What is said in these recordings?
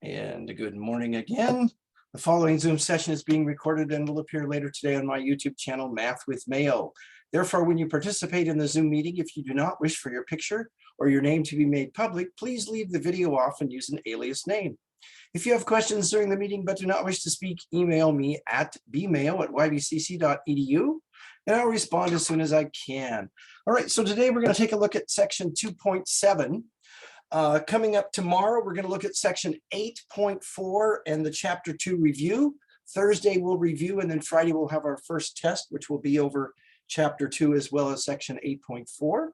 And good morning again. The following Zoom session is being recorded and will appear later today on my YouTube channel, Math with Mayo. Therefore, when you participate in the Zoom meeting, if you do not wish for your picture or your name to be made public, please leave the video off and use an alias name. If you have questions during the meeting but do not wish to speak, email me at bmayo@ybcc.edu and I'll respond as soon as I can. All right, so today we're going to take a look at section 2.7. Coming up tomorrow, we're going to look at section 8.4 and the chapter 2 review. Thursday we'll review, and then Friday we'll have our first test, which will be over chapter 2 as well as section 8.4.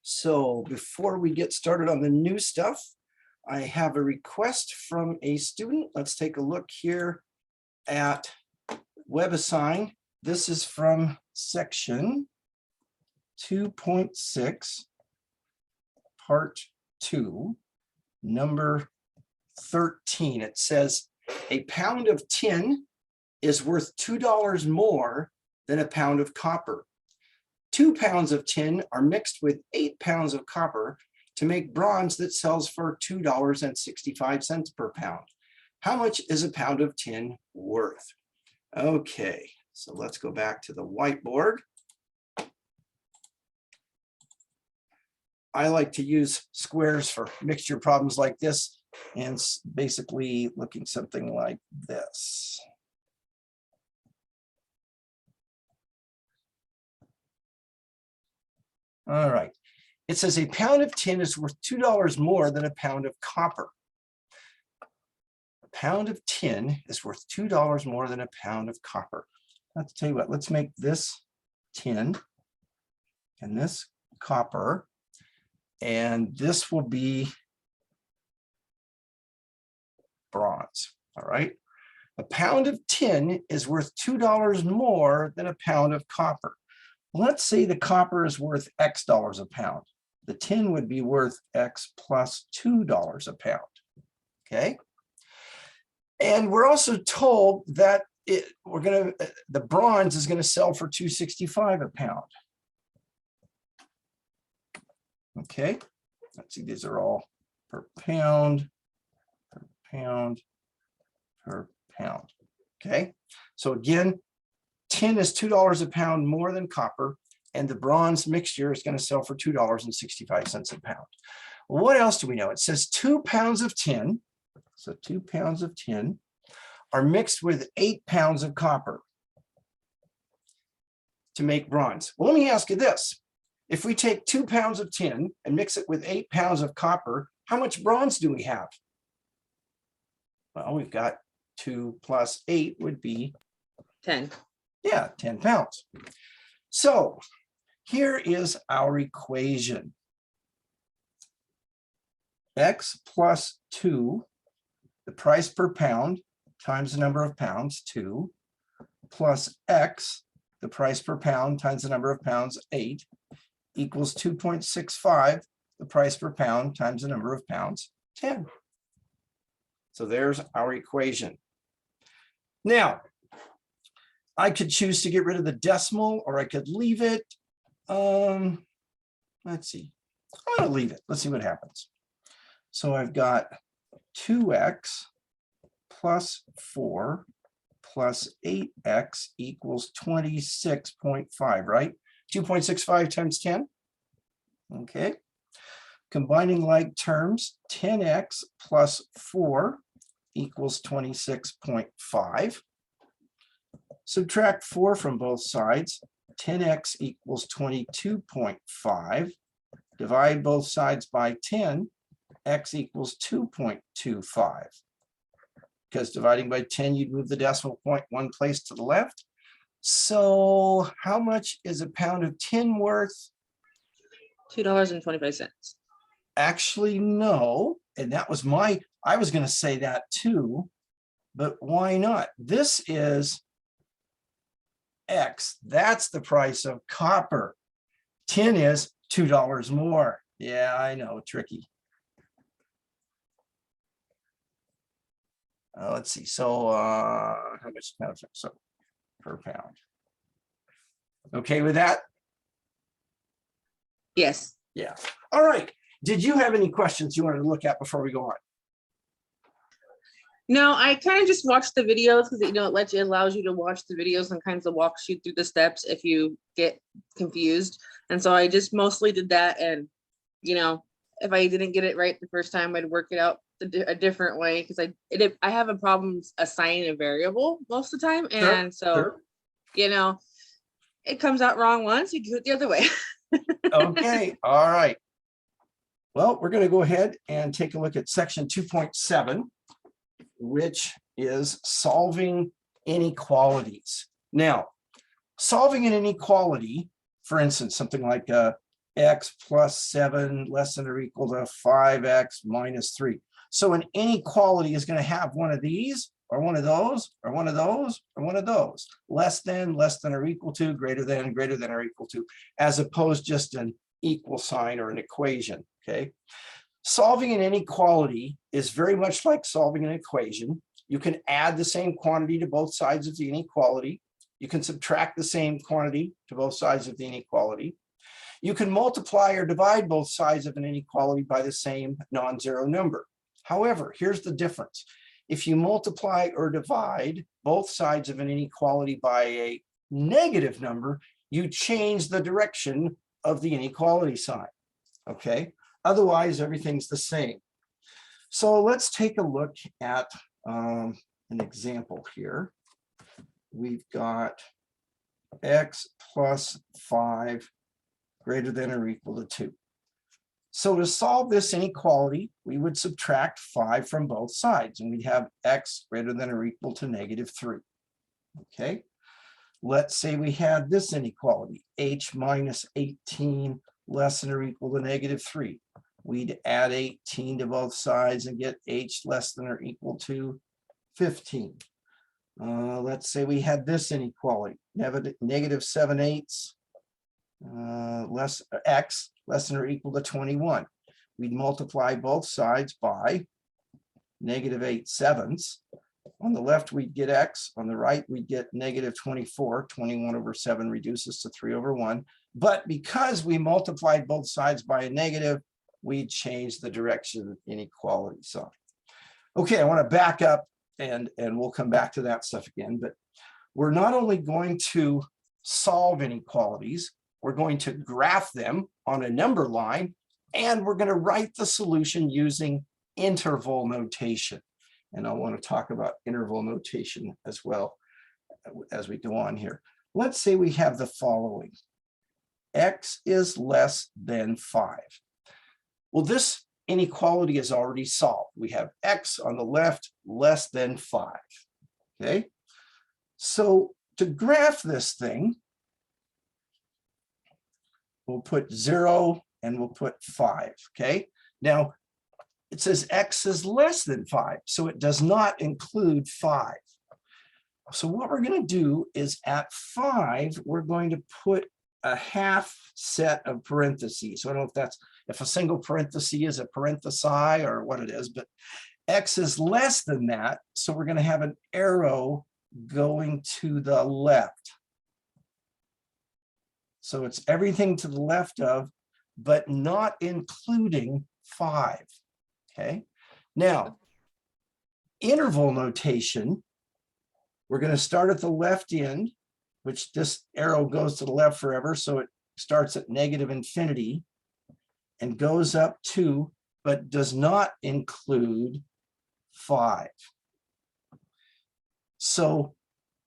So before we get started on the new stuff, I have a request from a student. Let's take a look here at WebAssign. This is from section 2.6, part 2, number 13. It says a pound of tin is worth $2 more than a pound of copper. 2 pounds of tin are mixed with 8 pounds of copper to make bronze that sells for $2.65 per pound. How much is a pound of tin worth? Okay, so let's go back to the whiteboard. I like to use squares for mixture problems like this, and basically looking something like this. All right. It says a pound of tin is worth $2 more than a pound of copper. A pound of tin is worth $2 more than a pound of copper. Let's tell you what, let's make this tin and this copper, and this will be bronze. All right. A pound of tin is worth $2 more than a pound of copper. Let's say the copper is worth X dollars a pound. The tin would be worth X plus $2 a pound. Okay. And we're also told that the bronze is going to sell for $2.65 a pound. Okay. Let's see, these are all per pound, per pound, per pound. Okay. So again, tin is $2 a pound more than copper, and the bronze mixture is going to sell for $2.65 a pound. What else do we know? It says 2 pounds of tin, so 2 pounds of tin, are mixed with 8 pounds of copper to make bronze. Well, let me ask you this. If we take 2 pounds of tin and mix it with 8 pounds of copper, how much bronze do we have? Well, we've got 2 plus 8 would be 10. Yeah, 10 pounds. So here is our equation. X plus 2, the price per pound, times the number of pounds, 2, plus X, the price per pound, times the number of pounds, 8, equals 2.65, the price per pound, times the number of pounds, 10. So there's our equation. Now, I could choose to get rid of the decimal, or I could leave it. Let's see. I'm going to leave it. Let's see what happens. So I've got 2x plus 4 plus 8x equals 26.5, right? 2.65 times 10. Okay. Combining like terms, 10x plus 4 equals 26.5. Subtract 4 from both sides, 10x equals 22.5. Divide both sides by 10, x equals 2.25. Because dividing by 10, you'd move the decimal point one place to the left. So how much is a pound of tin worth? $2.25. Actually, no. And that was I was going to say that too, but why not? This is X, that's the price of copper. Tin is $2 more. Yeah, I know, tricky. Let's see. So how much pounds? So per pound. Okay with that? Yes. Yeah. All right. Did you have any questions you wanted to look at before we go on? No, I kind of just watch the videos because it allows you to watch the videos and kind of walks you through the steps if you get confused. And so I just mostly did that. And if I didn't get it right the first time, I'd work it out a different way because I have a problem assigning a variable most of the time, and so it comes out wrong once. You do it the other way. Okay, all right. Well, we're going to go ahead and take a look at section 2.7, which is solving inequalities. Now, solving an inequality, for instance, something like x plus 7 less than or equal to 5x minus 3. So an inequality is going to have one of these, or one of those, or one of those, or one of those. Less than or equal to, greater than or equal to, as opposed just an equal sign or an equation, okay? Solving an inequality is very much like solving an equation. You can add the same quantity to both sides of the inequality. You can subtract the same quantity to both sides of the inequality. You can multiply or divide both sides of an inequality by the same non-zero number. However, here's the difference. If you multiply or divide both sides of an inequality by a negative number, you change the direction of the inequality sign, okay? Otherwise, everything's the same. So let's take a look at an example here. We've got x plus 5 greater than or equal to 2. So to solve this inequality, we would subtract 5 from both sides, and we'd have x greater than or equal to -3. Okay, let's say we had this inequality, h minus 18 less than or equal to -3. We'd add 18 to both sides and get h less than or equal to 15. Let's say we had this inequality, -7/8 x less than or equal to 21. We'd multiply both sides by -8/7. On the left, we'd get x. On the right, we'd get -24. 21/7 reduces to 3/1. But because we multiplied both sides by a negative, we change the direction of inequality sign. Okay, I want to back up and we'll come back to that stuff again. But we're not only going to solve inequalities, we're going to graph them on a number line, and we're going to write the solution using interval notation. And I want to talk about interval notation as well as we go on here. Let's say we have the following. X is less than 5. Well, this inequality is already solved. We have x on the left less than 5. Okay, so to graph this thing, we'll put 0 and we'll put 5. Okay, now it says x is less than 5, so it does not include 5. So what we're going to do is at 5, we're going to put a half set of parentheses. So I don't know if that's, if a single parenthesis is a parenthesi or what it is, but x is less than that. So we're going to have an arrow going to the left. So it's everything to the left of, but not including 5. Okay. Now, interval notation, we're going to start at the left end, which this arrow goes to the left forever. So it starts at -infinity and goes up to, but does not include 5. So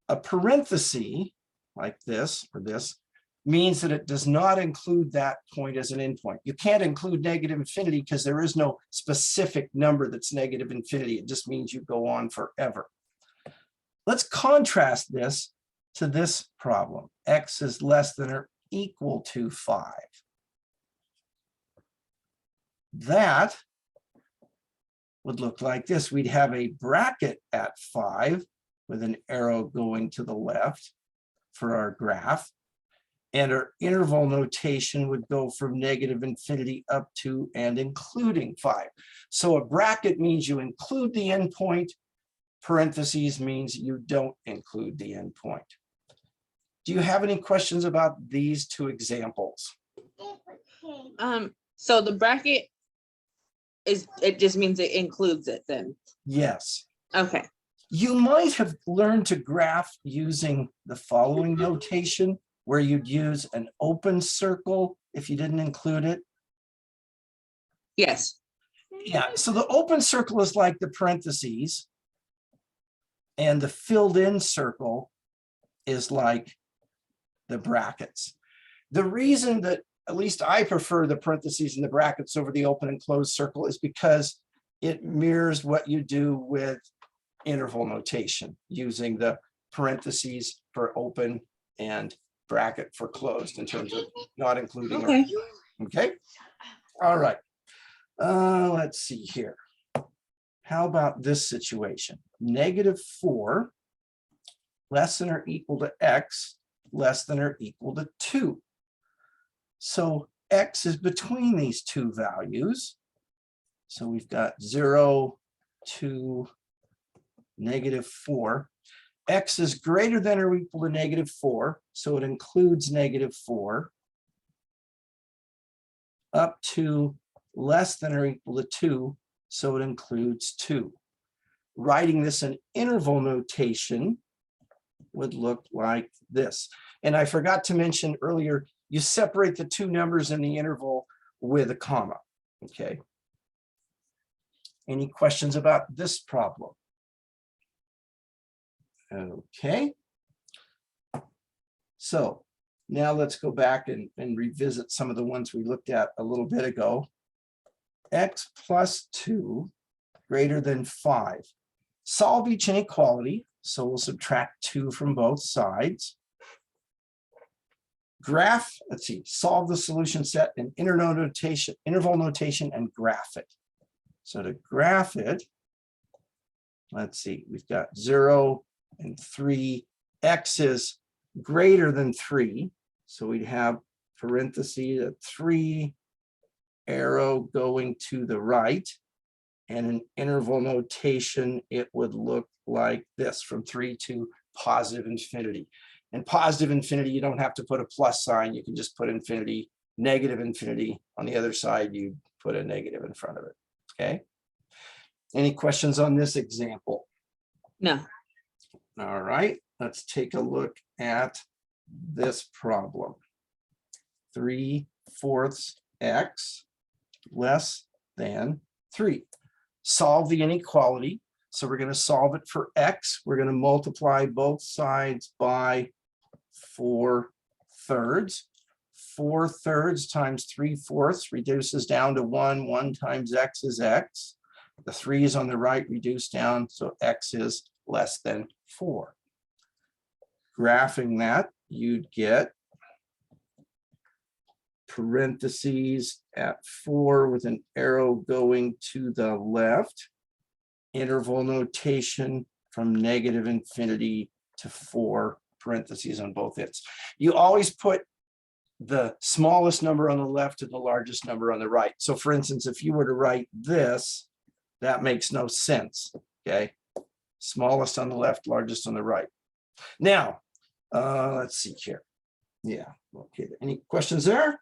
a parenthesis like this or this means that it does not include that point as an endpoint. You can't include -infinity because there is no specific number that's -infinity. It just means you go on forever. Let's contrast this to this problem. X is less than or equal to 5. That would look like this. We'd have a bracket at 5 with an arrow going to the left for our graph. And our interval notation would go from -infinity up to and including 5. So a bracket means you include the endpoint. Parentheses means you don't include the endpoint. Do you have any questions about these two examples? So the bracket it just means it includes it then. Yes. Okay. You might have learned to graph using the following notation, where you'd use an open circle if you didn't include it. Yes. Yeah, so the open circle is like the parentheses, and the filled in circle is like the brackets. The reason that at least I prefer the parentheses and the brackets over the open and closed circle is because it mirrors what you do with interval notation, using the parentheses for open and bracket for closed in terms of not including. Okay. Okay. All right. Let's see here. How about this situation? -4 less than or equal to x less than or equal to 2. So x is between these two values. So we've got 0 to -4. X is greater than or equal to -4, so it includes -4, up to less than or equal to 2, so it includes 2. Writing this in interval notation would look like this. And I forgot to mention earlier, you separate the two numbers in the interval with a comma. Okay. Any questions about this problem? Okay. So now let's go back and revisit some of the ones we looked at a little bit ago. X plus 2 greater than 5. Solve each inequality. So we'll subtract 2 from both sides. Graph, let's see, solve the solution set in interval notation and graph it. So to graph it, let's see, we've got 0 and 3. X is greater than 3. So we'd have parentheses, a 3 arrow going to the right. And in interval notation, it would look like this, from 3 to positive infinity. And positive infinity, you don't have to put a plus sign. You can just put infinity. Negative infinity, on the other side, you put a negative in front of it. Okay. Any questions on this example? No. All right, let's take a look at this problem. 3/4 x less than 3. Solve the inequality. So we're going to solve it for x. We're going to multiply both sides by 4/3. 4/3 times 3/4 reduces down to 1. 1 times x is x. The 3 is on the right, reduced down, so x is less than 4. Graphing that, you'd get parentheses at 4 with an arrow going to the left, interval notation from negative infinity to 4, parentheses on both ends. You always put the smallest number on the left to the largest number on the right. So for instance, if you were to write this, that makes no sense, okay? Smallest on the left, largest on the right. Now, let's see here. Yeah, okay, any questions there?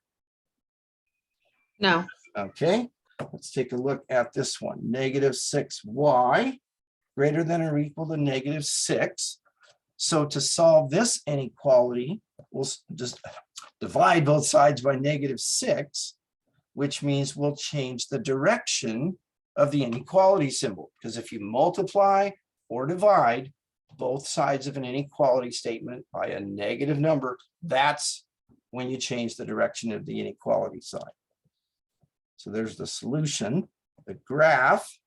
No. Okay, let's take a look at this one. -6y greater than or equal to -6. So to solve this inequality, we'll just divide both sides by -6, which means we'll change the direction of the inequality symbol. Because if you multiply or divide both sides of an inequality statement by a negative number, that's when you change the direction of the inequality sign. So there's the solution. The graph,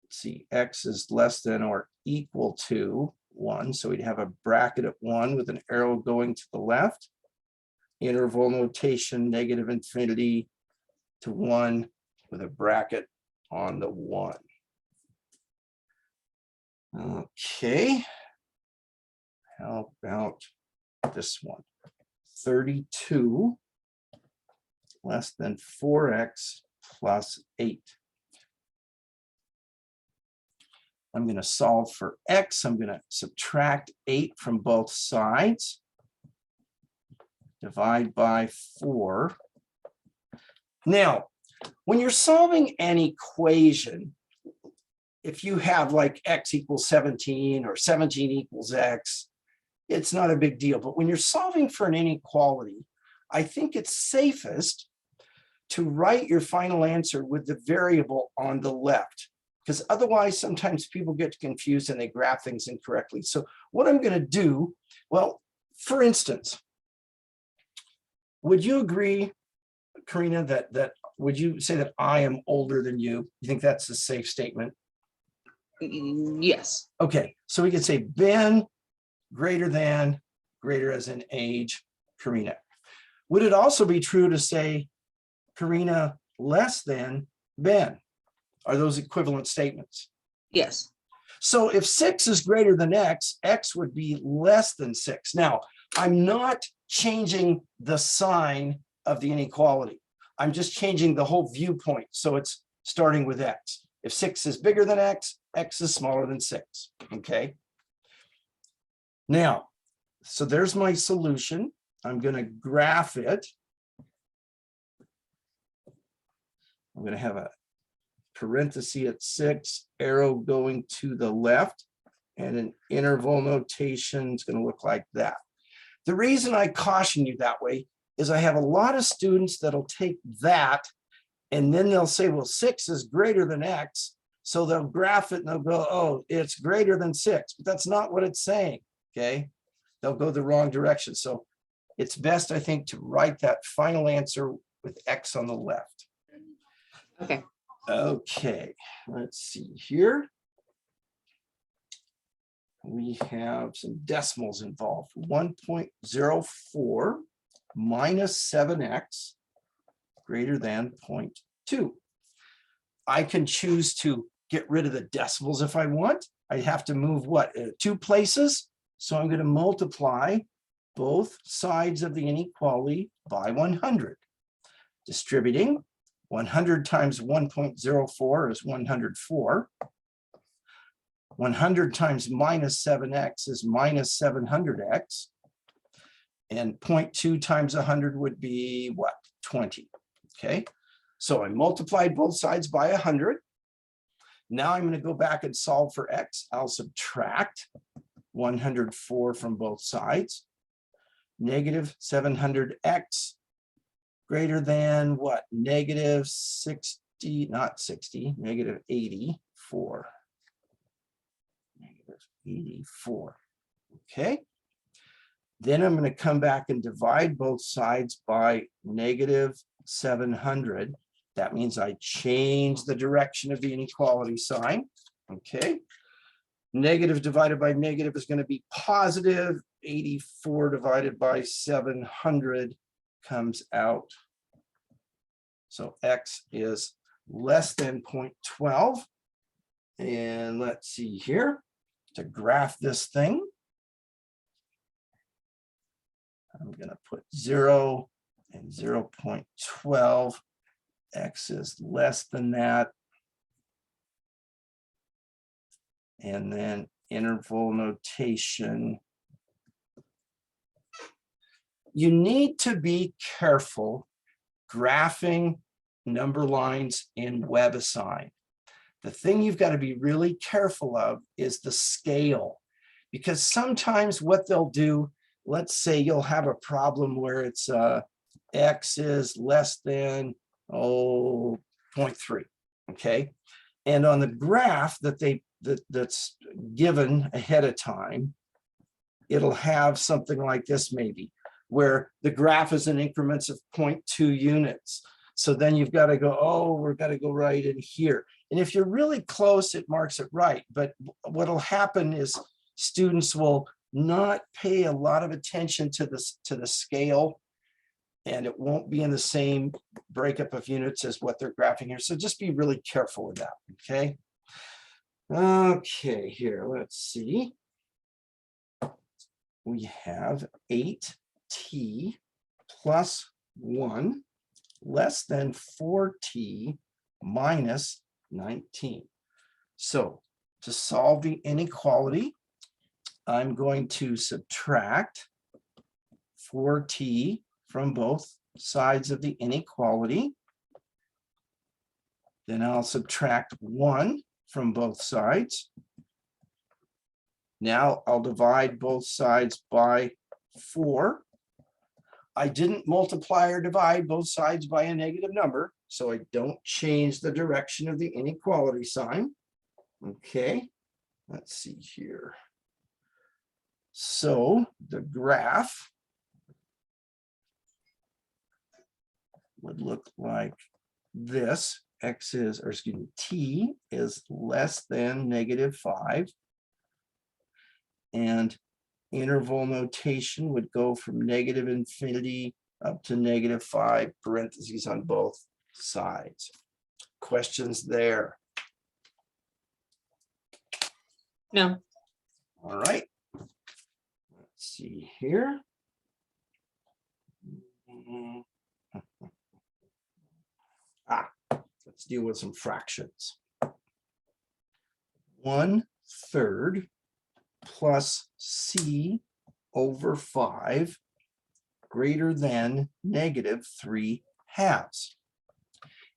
let's see, x is less than or equal to 1. So we'd have a bracket at 1 with an arrow going to the left. Interval notation, negative infinity to 1 with a bracket on the 1. Okay. How about this one? 32 less than 4x plus 8. I'm going to solve for x. I'm going to subtract 8 from both sides. Divide by 4. Now, when you're solving an equation, if you have like x equals 17 or 17 equals x, it's not a big deal. But when you're solving for an inequality, I think it's safest to write your final answer with the variable on the left, because otherwise sometimes people get confused and they graph things incorrectly. So what I'm going to do, well, for instance, would you agree, Karina, that would you say that I am older than you? You think that's a safe statement? Yes. Okay, so we could say Ben greater as in age, Karina. Would it also be true to say Karina less than Ben? Are those equivalent statements? Yes. So if 6 is greater than x, x would be less than 6. Now, I'm not changing the sign of the inequality. I'm just changing the whole viewpoint. So it's starting with x. If 6 is bigger than x, x is smaller than 6. Okay. Now, so there's my solution. I'm going to graph it. I'm going to have a parenthesis at 6, arrow going to the left, and an interval notation is going to look like that. The reason I caution you that way is I have a lot of students that'll take that and then they'll say, well, 6 is greater than x. So they'll graph it and they'll go, oh, it's greater than 6. But that's not what it's saying. Okay. They'll go the wrong direction. So it's best, I think, to write that final answer with x on the left. Okay. Okay, let's see here. We have some decimals involved. 1.04 minus 7x greater than 0.2. I can choose to get rid of the decimals if I want. I have to move what? 2 places. So I'm going to multiply both sides of the inequality by 100. Distributing 100 times 1.04 is 104. 100 times minus 7x is minus 700x. And 0.2 times 100 would be what? 20. Okay. So I multiplied both sides by 100. Now I'm going to go back and solve for x. I'll subtract 104 from both sides. Negative 700x greater than what? Negative 60, not 60, negative 84. Negative 84. Okay. Then I'm going to come back and divide both sides by negative 700. That means I change the direction of the inequality sign. Okay. Negative divided by negative is going to be positive. 84 divided by 700 comes out. So x is less than 0.12. And let's see here, to graph this thing, I'm going to put 0 and 0.12. X is less than that. And then interval notation. You need to be careful graphing number lines in WebAssign. The thing you've got to be really careful of is the scale, because sometimes what they'll do, let's say you'll have a problem where it's x is less than 0.3, okay? And on the graph that's given ahead of time, it'll have something like this maybe, where the graph is in increments of 0.2 units. So then you've got to go, oh, we've got to go right in here. And if you're really close, it marks it right. But what'll happen is students will not pay a lot of attention to the scale, and it won't be in the same breakup of units as what they're graphing here. So just be really careful with that, okay? Okay, here, let's see. We have 8t plus 1 less than 4t minus 19. So to solve the inequality, I'm going to subtract 4t from both sides of the inequality. Then I'll subtract 1 from both sides. Now I'll divide both sides by 4. I didn't multiply or divide both sides by a negative number, so I don't change the direction of the inequality sign. Okay, let's see here. So the graph would look like this. X is, or excuse me, t is less than -5. And interval notation would go from -infinity up to -5, parentheses on both sides. Questions there? No. All right. Let's see here. Let's deal with some fractions. 1/3 plus c over 5 greater than -3/2.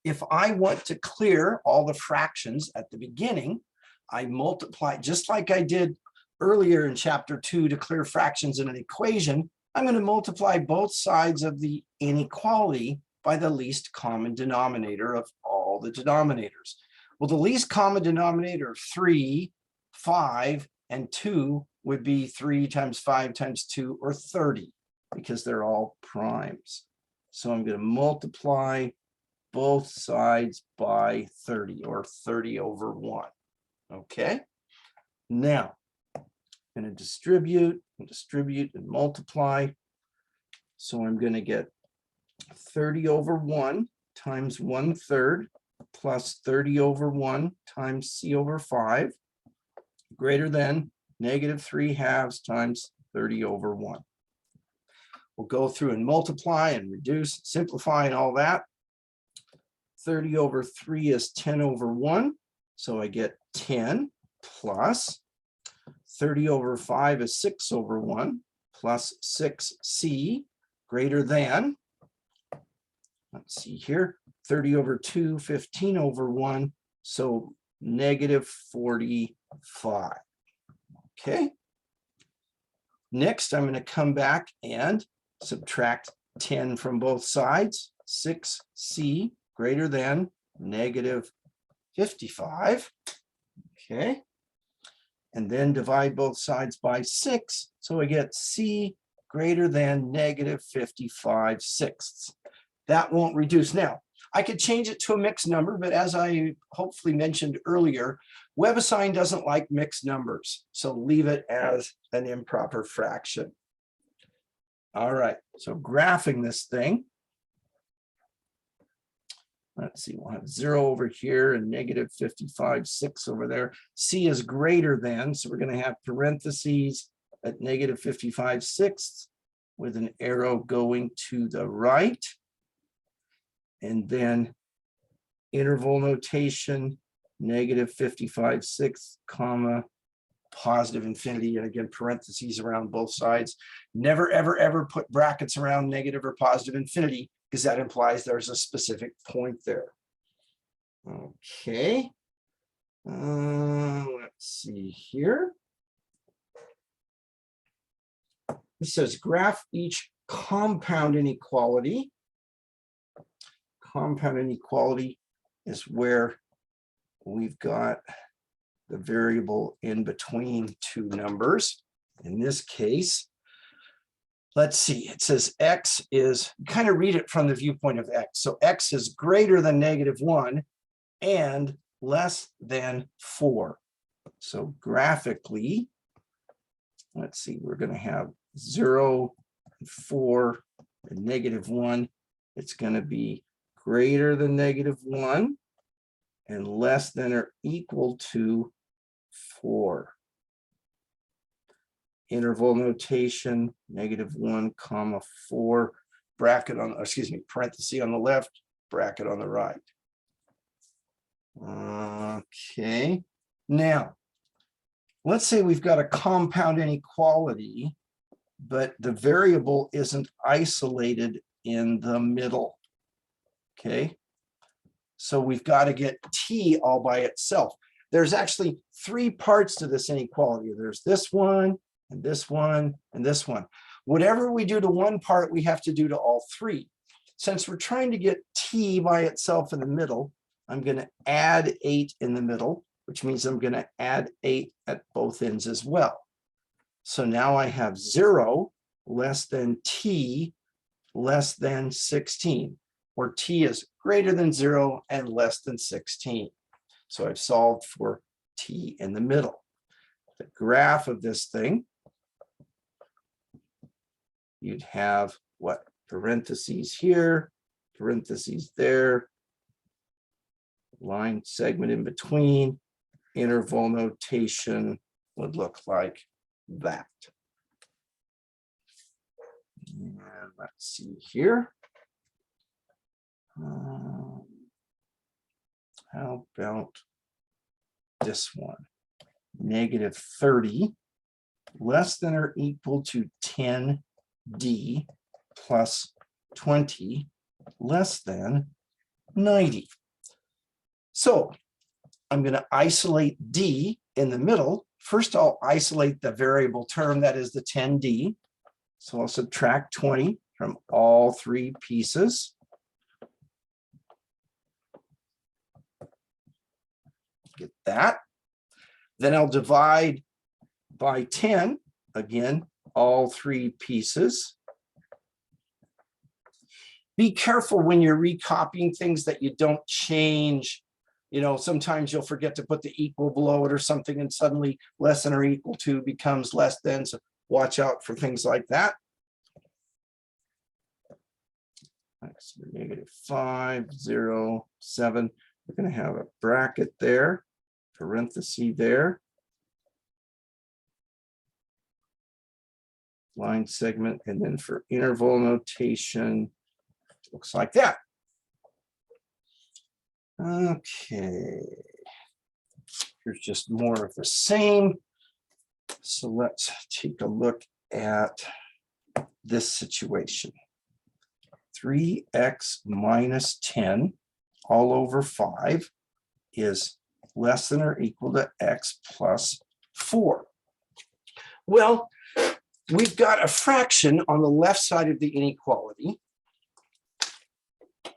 If I want to clear all the fractions at the beginning, I multiply, just like I did earlier in chapter 2 to clear fractions in an equation. I'm going to multiply both sides of the inequality by the least common denominator of all the denominators. Well, the least common denominator of 3, 5, and 2 would be 3 times 5 times 2, or 30, because they're all primes. So I'm going to multiply both sides by 30, or 30 over 1. Okay, now I'm going to distribute and multiply. So I'm going to get 30 over 1 times 1/3 plus 30 over 1 times c over 5 greater than -3/2 times 30 over 1. We'll go through and multiply and reduce, simplify, and all that. 30 over 3 is 10 over 1. So I get 10 plus 30 over 5 is 6 over 1 plus 6c greater than, let's see here, 30 over 2, 15 over 1. So -45. Okay. Next, I'm going to come back and subtract 10 from both sides. 6c greater than -55. Okay. And then divide both sides by 6. So I get c greater than -55/6. That won't reduce. Now, I could change it to a mixed number, but as I hopefully mentioned earlier, WebAssign doesn't like mixed numbers. So leave it as an improper fraction. All right, so graphing this thing. Let's see, we'll have 0 over here and -55/6 over there. C is greater than, so we're going to have parentheses at -55/6 with an arrow going to the right. And then interval notation, -55/6, comma, +infinity, and again, parentheses around both sides. Never, ever, ever put brackets around negative or +infinity, because that implies there's a specific point there. Okay. Let's see here. It says graph each compound inequality. Compound inequality is where we've got the variable in between two numbers. In this case, let's see, it says x is, kind of read it from the viewpoint of x. So x is greater than -1 and less than 4. So graphically, let's see, we're going to have 0, 4, and -1. It's going to be greater than -1 and less than or equal to 4. Interval notation, -1, comma 4, bracket on, excuse me, parenthesis on the left, bracket on the right. Okay, now let's say we've got a compound inequality, but the variable isn't isolated in the middle. Okay, so we've got to get t all by itself. there's actually three parts to this inequality. There's this one, and this one, and this one. Whatever we do to one part, we have to do to all three. Since we're trying to get t by itself in the middle, I'm going to add 8 in the middle, which means I'm going to add 8 at both ends as well. So now I have 0 less than t less than 16, or t is greater than 0 and less than 16. So I've solved for t in the middle. The graph of this thing, you'd have what? Parentheses here, parentheses there, line segment in between, interval notation would look like that. And let's see here. How about this one? Negative 30 less than or equal to 10d plus 20 less than 90. So I'm going to isolate d in the middle. First, I'll isolate the variable term, that is the 10d. So I'll subtract 20 from all three pieces. Get that. Then I'll divide by 10, again, all three pieces. Be careful when you're recopying things that you don't change. You know, sometimes you'll forget to put the equal below it or something, and suddenly less than or equal to becomes less than. So watch out for things like that. That's negative 5, 0, 7. We're going to have a bracket there, parenthesis there. Line segment, and then for interval notation, it looks like that. Okay. Here's just more of the same. So let's take a look at this situation. 3x minus 10 all over 5 is less than or equal to x plus 4. Well, we've got a fraction on the left side of the inequality.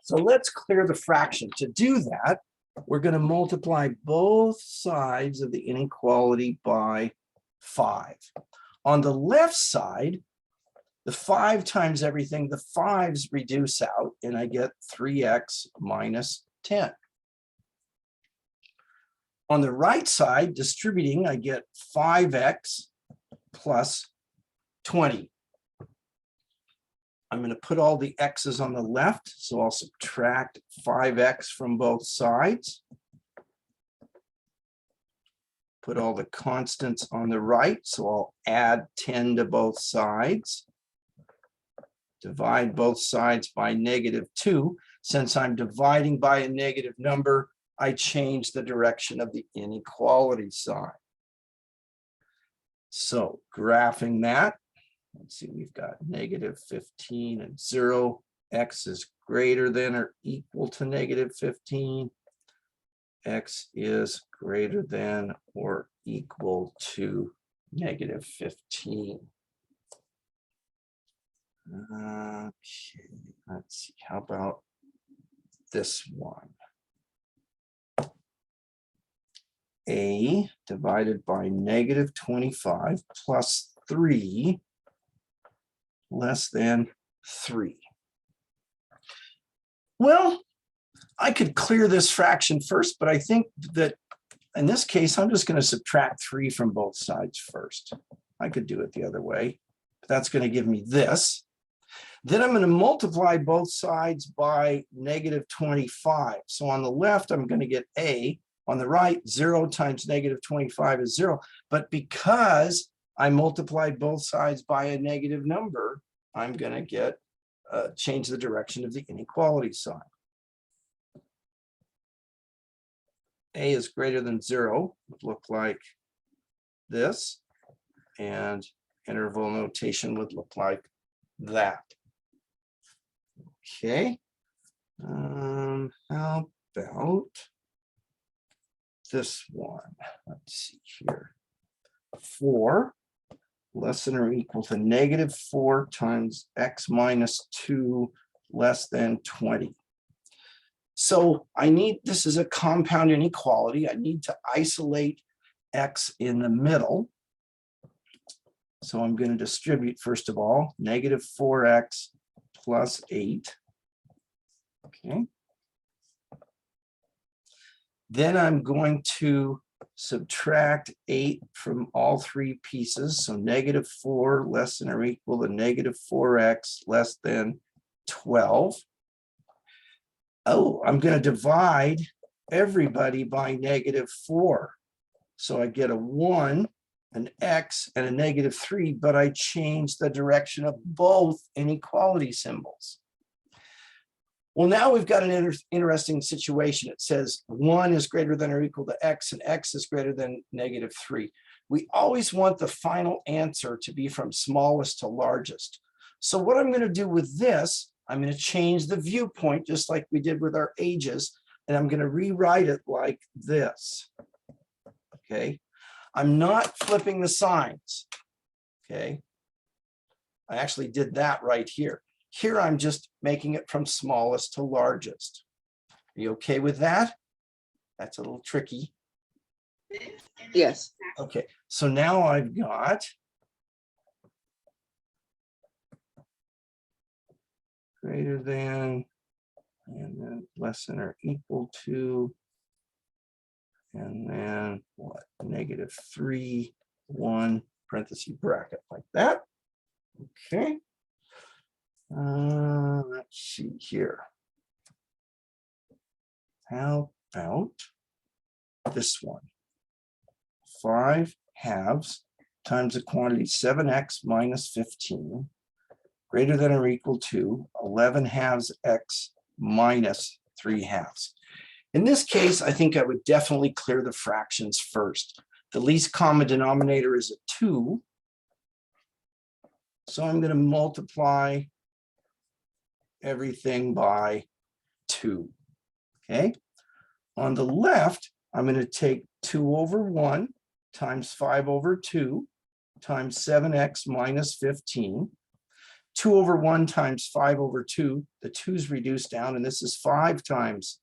So let's clear the fraction. To do that, we're going to multiply both sides of the inequality by 5. On the left side, the 5 times everything, the 5's reduce out, and I get 3x minus 10. On the right side, distributing, I get 5x plus 20. I'm going to put all the x's on the left, so I'll subtract 5x from both sides. Put all the constants on the right, so I'll add 10 to both sides. Divide both sides by -2. Since I'm dividing by a negative number, I change the direction of the inequality sign. So graphing that, let's see, we've got -15 and 0. X is greater than or equal to -15. X is greater than or equal to -15. Okay, let's see, how about this one? A divided by -25 plus 3 less than 3. Well, I could clear this fraction first, but I think that in this case, I'm just going to subtract 3 from both sides first. I could do it the other way, but that's going to give me this. Then I'm going to multiply both sides by -25. So on the left, I'm going to get A. On the right, 0 times -25 is 0. But because I multiplied both sides by a negative number, I'm going to get change the direction of the inequality sign. A is greater than 0 would look like this, and interval notation would look like that. Okay. How about this one. Let's see here. 4 less than or equal to -4 times x minus 2 less than 20. So I need, this is a compound inequality. I need to isolate x in the middle. So I'm going to distribute, first of all, -4x plus 8. Okay. Then I'm going to subtract 8 from all three pieces. So -4 less than or equal to -4x less than 12. Oh, I'm going to divide everybody by -4. So I get a 1, an x, and a -3, but I change the direction of both inequality symbols. Well, now we've got an interesting situation. It says 1 is greater than or equal to x, and x is greater than -3. We always want the final answer to be from smallest to largest. So what I'm going to do with this, I'm going to change the viewpoint just like we did with our ages, and I'm going to rewrite it like this. Okay, I'm not flipping the signs. Okay, I actually did that right here. Here I'm just making it from smallest to largest. Are you okay with that? That's a little tricky. Yes. Okay, so now I've got greater than, and then less than or equal to, and then what, -3, 1, parenthesis bracket like that. Okay. Let's see here. How about this one? 5 halves times the quantity 7x minus 15 greater than or equal to 11 halves x minus 3 halves. In this case, I think I would definitely clear the fractions first. The least common denominator is a 2. So I'm going to multiply everything by 2. Okay. On the left, I'm going to take 2 over 1 times 5 over 2 times 7x minus 15. 2 over 1 times 5 over 2, the 2's reduced down, and this is 5 times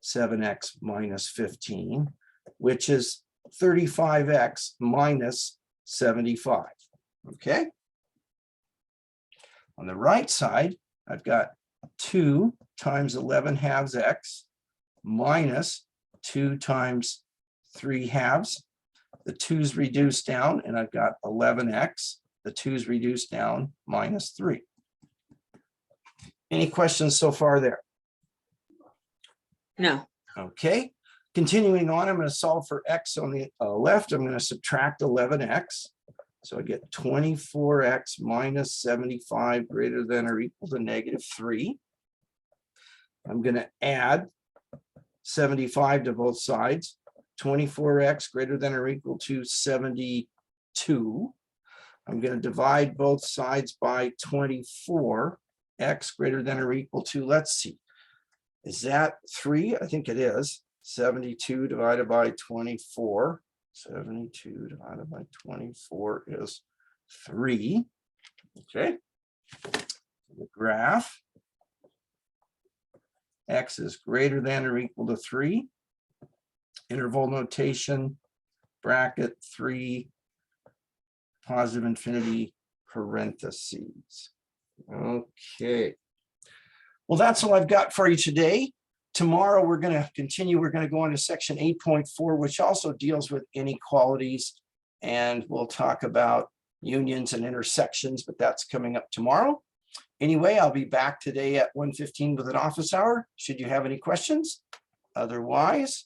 7x minus 15, which is 35x minus 75. Okay. On the right side, I've got 2 times 11 halves x minus 2 times 3 halves. The 2's reduced down, and I've got 11x. The 2's reduced down, minus 3. Any questions so far there? No. Okay. Continuing on, I'm going to solve for x on the left. I'm going to subtract 11x. So I get 24x minus 75 greater than or equal to -3. I'm going to add 75 to both sides. 24x greater than or equal to 72. I'm going to divide both sides by 24. X greater than or equal to, let's see, is that 3? I think it is. 72 divided by 24. 72 divided by 24 is 3. Okay. The graph. X is greater than or equal to 3. Interval notation, bracket 3, positive infinity, parentheses. Okay. Well, that's all I've got for you today. Tomorrow, we're going to continue. We're going to go on to section 8.4, which also deals with inequalities. And we'll talk about unions and intersections, but that's coming up tomorrow. Anyway, I'll be back today at 1:15 with an office hour, should you have any questions. Otherwise,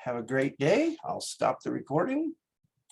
have a great day. I'll stop the recording.